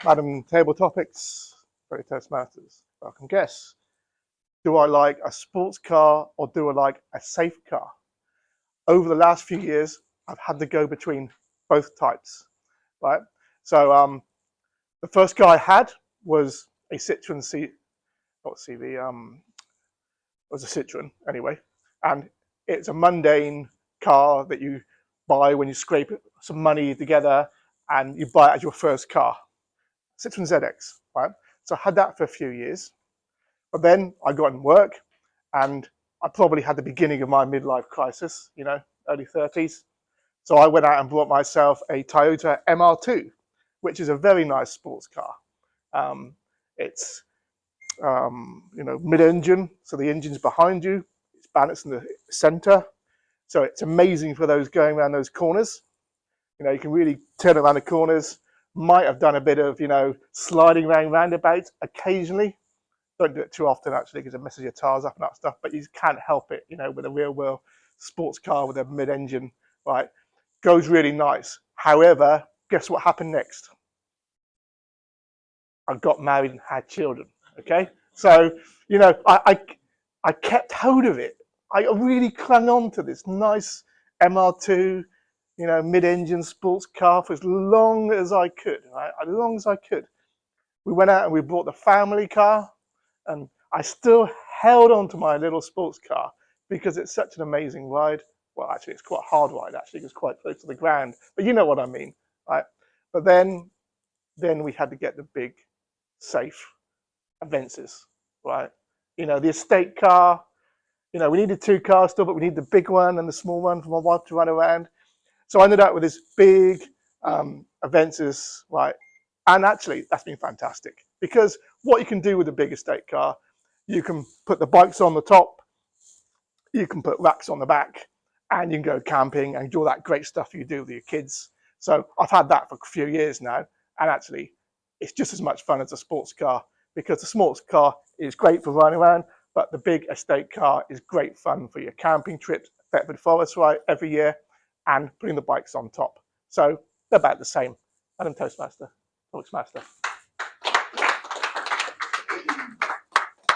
Madam Table Topics, very Toastmasters. Welcome guests. Do I like a sports car or do I like a safe car? Over the last few years, I've had to go between both types, right? So the first car I had was a Citroen C, not CV, it was a Citroen anyway. And it's a mundane car that you buy when you scrape some money together and you buy it as your first car. Citroen ZX, right? So I had that for a few years. But then I got in work and I probably had the beginning of my midlife crisis, early 30s. So I went out and bought myself a Toyota MR2, which is a very nice sports car. It's mid-engine, so the engine's behind you. It's balanced in the center. So it's amazing for those going around those corners. You can really turn around the corners. Might have done a bit of, sliding around roundabouts occasionally. Don't do it too often, actually, because it messes your tires up and that stuff. But you can't help it, with a real-world sports car with a mid-engine, right? Goes really nice. However, guess what happened next? I got married and had children, okay? So, I kept hold of it. I really clung on to this nice MR2, mid-engine sports car for as long as I could, right? As long as I could. We went out and we bought the family car, and I still held on to my little sports car because it's such an amazing ride. Well, actually, it's quite a hard ride, actually. It's quite close to the ground, but you know what I mean, right? But then we had to get the big, safe Avensis, right? The estate car. We needed two cars still, but we needed the big one and the small one for my wife to run around. So I ended up with this big Avensis, right? And actually, that's been fantastic because what you can do with a big estate car, you can put the bikes on the top, you can put racks on the back, and you can go camping and do all that great stuff you do with your kids. So I've had that for a few years now, and actually, it's just as much fun as a sports car because the sports car is great for running around, but the big estate car is great fun for your camping trips, Thetford Forest, right, every year, and putting the bikes on top. So they're about the same. Madam Toastmaster, Toastmaster.